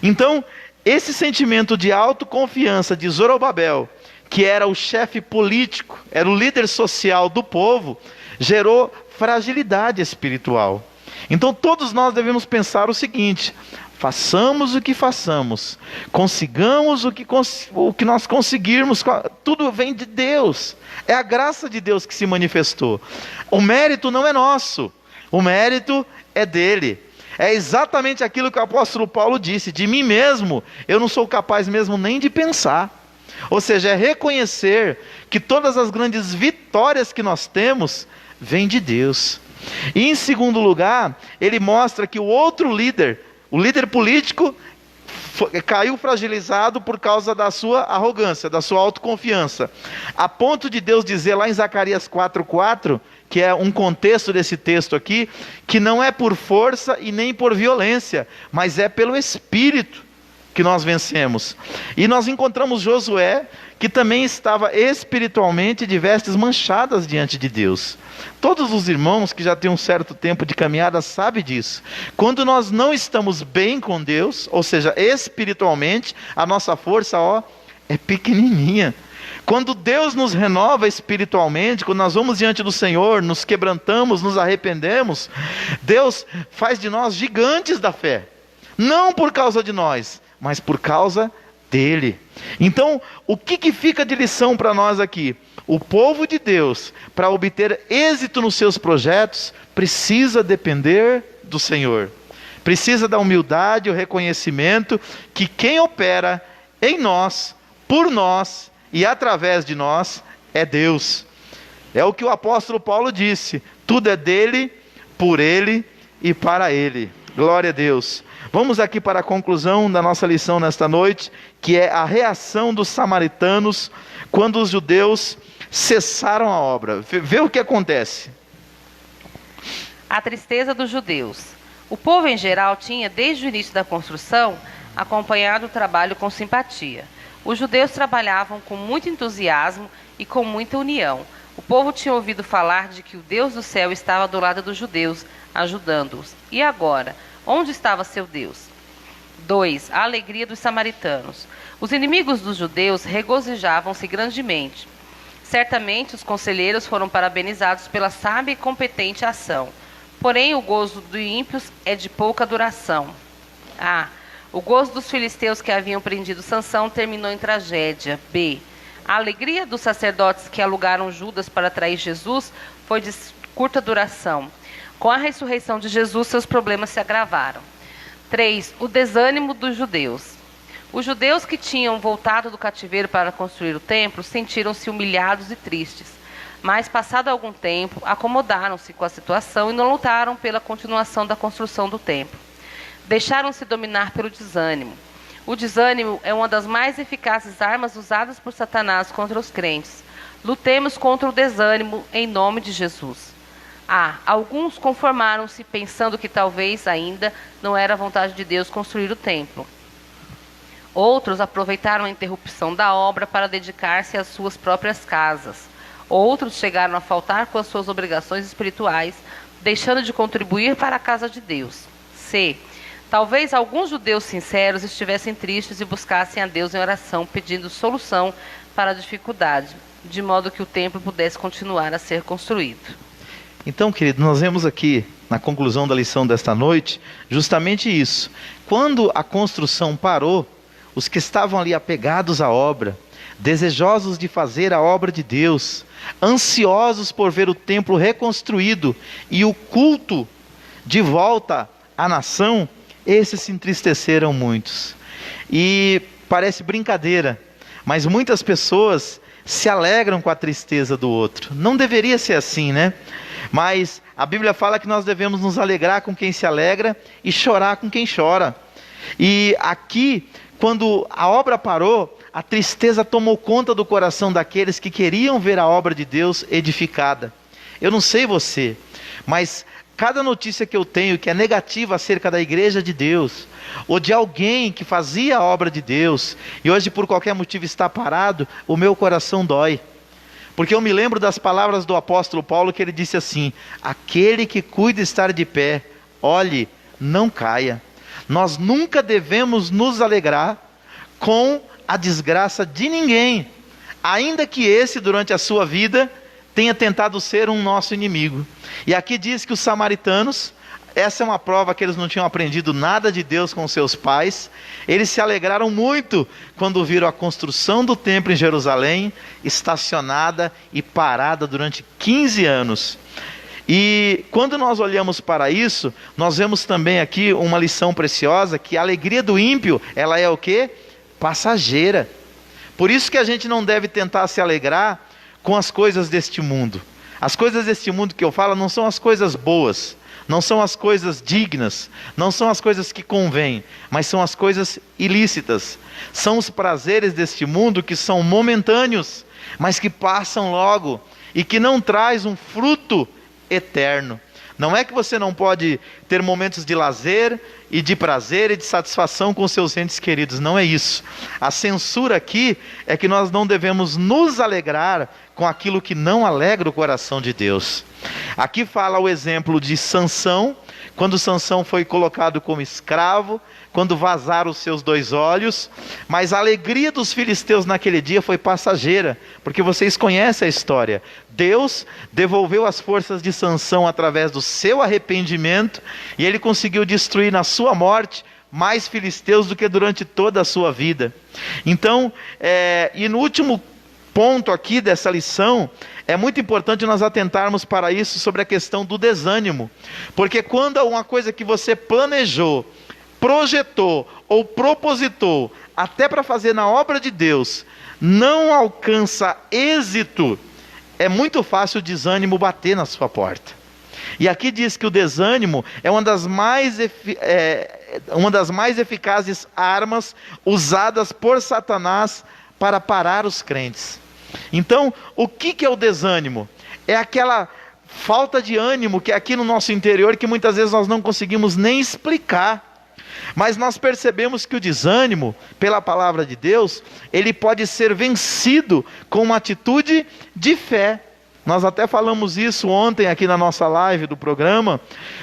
Então, esse sentimento de autoconfiança de Zorobabel, que era o chefe político, era o líder social do povo, gerou fragilidade espiritual. Então todos nós devemos pensar o seguinte: façamos o que façamos, consigamos o que nós conseguirmos, tudo vem de Deus, é a graça de Deus que se manifestou. O mérito não é nosso, o mérito é dele. É exatamente aquilo que o apóstolo Paulo disse: de mim mesmo eu não sou capaz mesmo nem de pensar. Ou seja, é reconhecer que todas as grandes vitórias que nós temos vêm de Deus. E em segundo lugar, ele mostra que o outro líder, o líder político, caiu fragilizado por causa da sua arrogância, da sua autoconfiança, a ponto de Deus dizer lá em Zacarias 4:4, que é um contexto desse texto aqui, que não é por força e nem por violência, mas é pelo Espírito que nós vencemos. E nós encontramos Josué, que também estava espiritualmente de vestes manchadas diante de Deus. Todos os irmãos que já têm um certo tempo de caminhada sabem disso. Quando nós não estamos bem com Deus, ou seja, espiritualmente, a nossa força, é pequenininha. Quando Deus nos renova espiritualmente, quando nós vamos diante do Senhor, nos quebrantamos, nos arrependemos, Deus faz de nós gigantes da fé. Não por causa de nós, mas por causa dele. Então, o que fica de lição para nós aqui? O povo de Deus, para obter êxito nos seus projetos, precisa depender do Senhor. Precisa da humildade, o reconhecimento que quem opera em nós, por nós e através de nós é Deus. É o que o apóstolo Paulo disse: tudo é dele, por ele e para ele. Glória a Deus. Vamos aqui para a conclusão da nossa lição nesta noite, que é a reação dos samaritanos quando os judeus cessaram a obra. Vê o que acontece. A tristeza dos judeus. O povo em geral tinha, desde o início da construção, acompanhado o trabalho com simpatia. Os judeus trabalhavam com muito entusiasmo e com muita união. O povo tinha ouvido falar de que o Deus do céu estava do lado dos judeus, ajudando-os. E agora? Onde estava seu Deus? 2. A alegria dos samaritanos. Os inimigos dos judeus regozijavam-se grandemente. Certamente os conselheiros foram parabenizados pela sábia e competente ação. Porém, o gozo dos ímpios é de pouca duração. A. O gozo dos filisteus que haviam prendido Sansão terminou em tragédia. B. A alegria dos sacerdotes que alugaram Judas para trair Jesus foi de curta duração. Com a ressurreição de Jesus, seus problemas se agravaram. 3. O desânimo dos judeus. Os judeus que tinham voltado do cativeiro para construir o templo sentiram-se humilhados e tristes. Mas, passado algum tempo, acomodaram-se com a situação e não lutaram pela continuação da construção do templo. Deixaram-se dominar pelo desânimo. O desânimo é uma das mais eficazes armas usadas por Satanás contra os crentes. Lutemos contra o desânimo em nome de Jesus. Alguns conformaram-se pensando que talvez ainda não era a vontade de Deus construir o templo. Outros aproveitaram a interrupção da obra para dedicar-se às suas próprias casas. Outros chegaram a faltar com as suas obrigações espirituais, deixando de contribuir para a casa de Deus. C. Talvez alguns judeus sinceros estivessem tristes e buscassem a Deus em oração, pedindo solução para a dificuldade, de modo que o templo pudesse continuar a ser construído. Então, querido, nós vemos aqui, na conclusão da lição desta noite, justamente isso. Quando a construção parou, os que estavam ali apegados à obra, desejosos de fazer a obra de Deus, ansiosos por ver o templo reconstruído e o culto de volta à nação, esses se entristeceram muitos. E parece brincadeira, mas muitas pessoas se alegram com a tristeza do outro. Não deveria ser assim, né? Mas a Bíblia fala que nós devemos nos alegrar com quem se alegra e chorar com quem chora. E aqui, quando a obra parou, a tristeza tomou conta do coração daqueles que queriam ver a obra de Deus edificada. Eu não sei você, mas cada notícia que eu tenho que é negativa acerca da igreja de Deus, ou de alguém que fazia a obra de Deus, e hoje por qualquer motivo está parado, o meu coração dói. Porque eu me lembro das palavras do apóstolo Paulo, que ele disse assim: aquele que cuida estar de pé, olhe, não caia. Nós nunca devemos nos alegrar com a desgraça de ninguém, ainda que esse durante a sua vida tenha tentado ser um nosso inimigo. E aqui diz que os samaritanos, essa é uma prova que eles não tinham aprendido nada de Deus com seus pais. Eles se alegraram muito quando viram a construção do templo em Jerusalém, estacionada e parada durante 15 anos. E quando nós olhamos para isso, nós vemos também aqui uma lição preciosa, que a alegria do ímpio, ela é o quê? Passageira. Por isso que a gente não deve tentar se alegrar com as coisas deste mundo. As coisas deste mundo que eu falo não são as coisas boas, não são as coisas dignas, não são as coisas que convêm, mas são as coisas ilícitas. São os prazeres deste mundo que são momentâneos, mas que passam logo e que não traz um fruto eterno. Não é que você não pode ter momentos de lazer e de prazer e de satisfação com seus entes queridos, não é isso. A censura aqui é que nós não devemos nos alegrar com aquilo que não alegra o coração de Deus. Aqui fala o exemplo de Sansão, quando Sansão foi colocado como escravo, quando vazaram os seus 2 olhos, mas a alegria dos filisteus naquele dia foi passageira, porque vocês conhecem a história. Deus devolveu as forças de Sansão através do seu arrependimento, e ele conseguiu destruir na sua morte mais filisteus do que durante toda a sua vida. Então, e no último ponto aqui dessa lição, é muito importante nós atentarmos para isso, sobre a questão do desânimo, porque quando uma coisa que você planejou, projetou ou propositou, até para fazer na obra de Deus, não alcança êxito, é muito fácil o desânimo bater na sua porta. E aqui diz que o desânimo é uma das mais eficazes armas usadas por Satanás para parar os crentes. Então, o que é o desânimo? É aquela falta de ânimo que é aqui no nosso interior, que muitas vezes nós não conseguimos nem explicar. Mas nós percebemos que o desânimo, pela palavra de Deus, ele pode ser vencido com uma atitude de fé. Nós até falamos isso ontem aqui na nossa live do programa,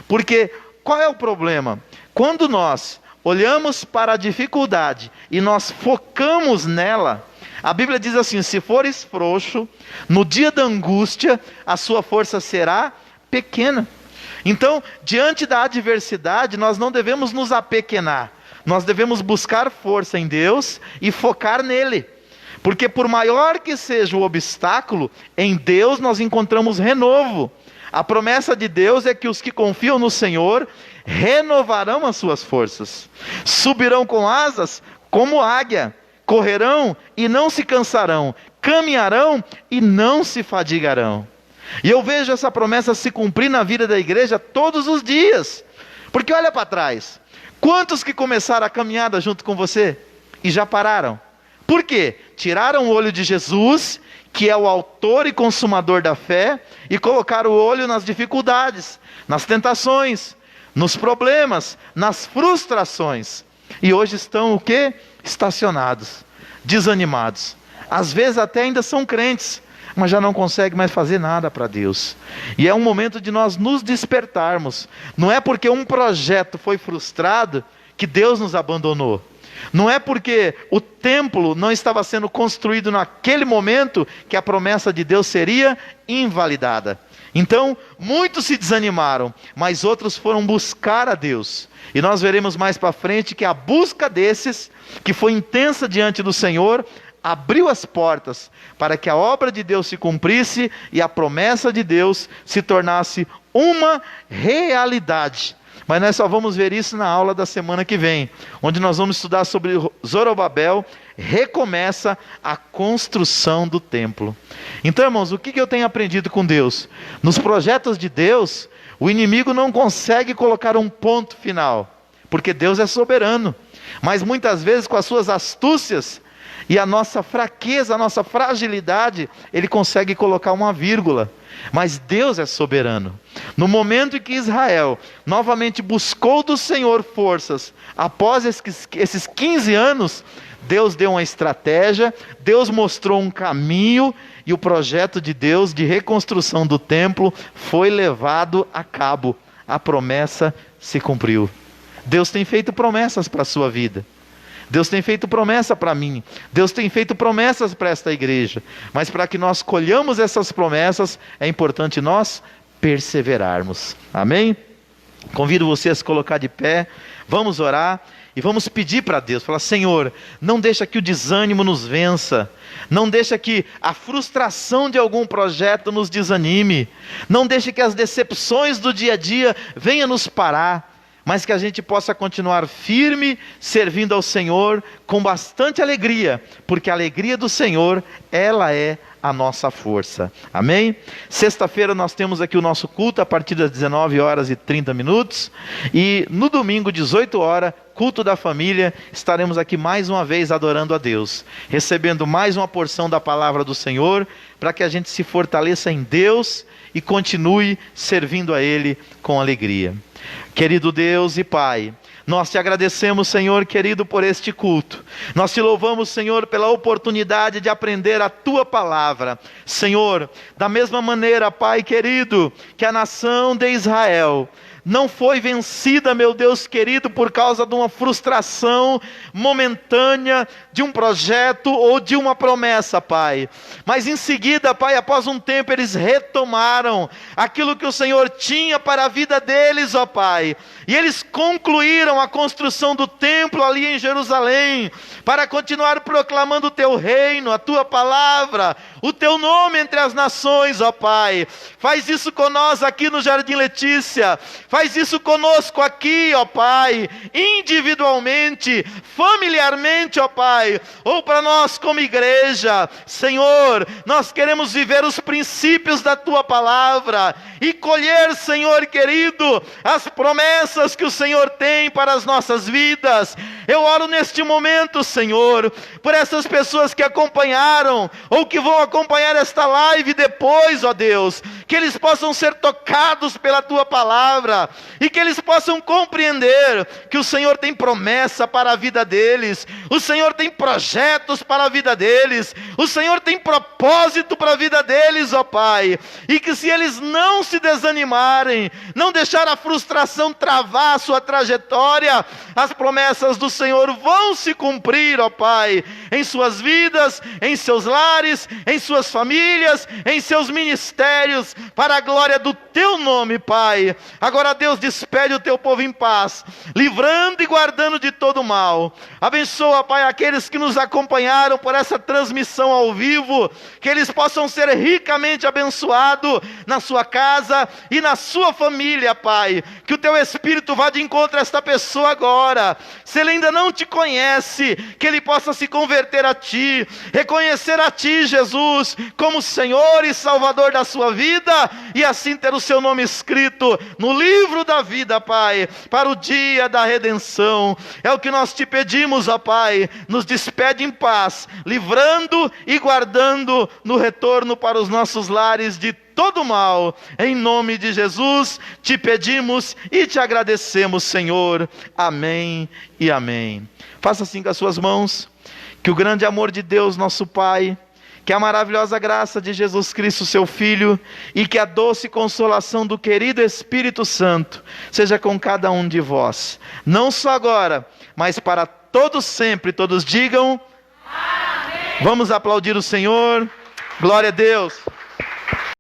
porque qual é o problema? Quando nós olhamos para a dificuldade e nós focamos nela, a Bíblia diz assim: se fores frouxo, no dia da angústia, a sua força será pequena. Então, diante da adversidade, nós não devemos nos apequenar. Nós devemos buscar força em Deus e focar nele. Porque por maior que seja o obstáculo, em Deus nós encontramos renovo. A promessa de Deus é que os que confiam no Senhor renovarão as suas forças. Subirão com asas como águia. Correrão e não se cansarão. Caminharão e não se fadigarão. E eu vejo essa promessa se cumprir na vida da igreja todos os dias. Porque olha para trás. Quantos que começaram a caminhada junto com você e já pararam? Por quê? Tiraram o olho de Jesus, que é o autor e consumador da fé, e colocaram o olho nas dificuldades, nas tentações, nos problemas, nas frustrações. E hoje estão o quê? Estacionados, desanimados. Às vezes até ainda são crentes, mas já não consegue mais fazer nada para Deus. E é um momento de nós nos despertarmos. Não é porque um projeto foi frustrado que Deus nos abandonou. Não é porque o templo não estava sendo construído naquele momento que a promessa de Deus seria invalidada. Então, muitos se desanimaram, mas outros foram buscar a Deus. E nós veremos mais para frente que a busca desses, que foi intensa diante do Senhor, abriu as portas para que a obra de Deus se cumprisse e a promessa de Deus se tornasse uma realidade. Mas nós só vamos ver isso na aula da semana que vem, onde nós vamos estudar sobre Zorobabel, recomeça a construção do templo. Então, irmãos, o que eu tenho aprendido com Deus? Nos projetos de Deus, o inimigo não consegue colocar um ponto final, porque Deus é soberano. Mas muitas vezes, com as suas astúcias e a nossa fraqueza, a nossa fragilidade, ele consegue colocar uma vírgula. Mas Deus é soberano. No momento em que Israel novamente buscou do Senhor forças, após esses 15 anos, Deus deu uma estratégia, Deus mostrou um caminho, e o projeto de Deus de reconstrução do templo foi levado a cabo. A promessa se cumpriu. Deus tem feito promessas para a sua vida. Deus tem feito promessa para mim. Deus tem feito promessas para esta igreja. Mas para que nós colhamos essas promessas, é importante nós perseverarmos. Amém? Convido você a se colocar de pé. Vamos orar e vamos pedir para Deus. Falar: Senhor, não deixa que o desânimo nos vença. Não deixa que a frustração de algum projeto nos desanime. Não deixa que as decepções do dia a dia venham nos parar. Mas que a gente possa continuar firme, servindo ao Senhor com bastante alegria, porque a alegria do Senhor, ela é a nossa força. Amém? Sexta-feira nós temos aqui o nosso culto a partir das 19h30, e no domingo, 18h, culto da família, estaremos aqui mais uma vez adorando a Deus, recebendo mais uma porção da palavra do Senhor, para que a gente se fortaleça em Deus e continue servindo a Ele com alegria. Querido Deus e Pai, nós te agradecemos, Senhor querido, por este culto. Nós te louvamos, Senhor, pela oportunidade de aprender a Tua palavra. Senhor, da mesma maneira, Pai querido, que a nação de Israel não foi vencida, meu Deus querido, por causa de uma frustração momentânea de um projeto ou de uma promessa, Pai. Mas em seguida, Pai, após um tempo, eles retomaram aquilo que o Senhor tinha para a vida deles, ó Pai. E eles concluíram a construção do templo ali em Jerusalém, para continuar proclamando o teu reino, a tua palavra, o teu nome entre as nações, ó Pai. Faz isso conosco aqui no Jardim Letícia, faz isso conosco aqui, ó Pai, individualmente, familiarmente, ó Pai, ou para nós como igreja. Senhor, nós queremos viver os princípios da tua palavra e colher, Senhor querido, as promessas que o Senhor tem para as nossas vidas. Eu oro neste momento, Senhor, por essas pessoas que acompanharam ou que vão acompanhar esta live depois, ó Deus, que eles possam ser tocados pela tua palavra e que eles possam compreender que o Senhor tem promessa para a vida deles, o Senhor tem projetos para a vida deles, o Senhor tem propósito para a vida deles, ó Pai, e que se eles não se desanimarem, não deixar a frustração travar a sua trajetória, as promessas do Senhor vão se cumprir, ó Pai, em suas vidas, em seus lares, em suas famílias, em seus ministérios, para a glória do teu nome, Pai. Agora, Deus, despede o teu povo em paz, livrando e guardando de todo mal. Abençoa, Pai, aqueles que nos acompanharam por essa transmissão ao vivo, que eles possam ser ricamente abençoados na sua casa e na sua família, Pai. Que o teu Espírito vá de encontro a esta pessoa agora. Se ele ainda não te conhece, que ele possa se converter a ti, reconhecer a ti, Jesus, como Senhor e Salvador da sua vida, e assim ter o seu nome escrito no livro da vida, Pai, para o dia da redenção. É o que nós te pedimos, ó Pai. Nos despede em paz, livrando e guardando no retorno para os nossos lares de todo mal. Em nome de Jesus te pedimos e te agradecemos, Senhor. Amém e amém. Faça assim com as suas mãos. Que o grande amor de Deus, nosso Pai, que a maravilhosa graça de Jesus Cristo, seu Filho, e que a doce consolação do querido Espírito Santo seja com cada um de vós, não só agora, mas para todos sempre. Todos digam amém. Vamos aplaudir o Senhor. Glória a Deus.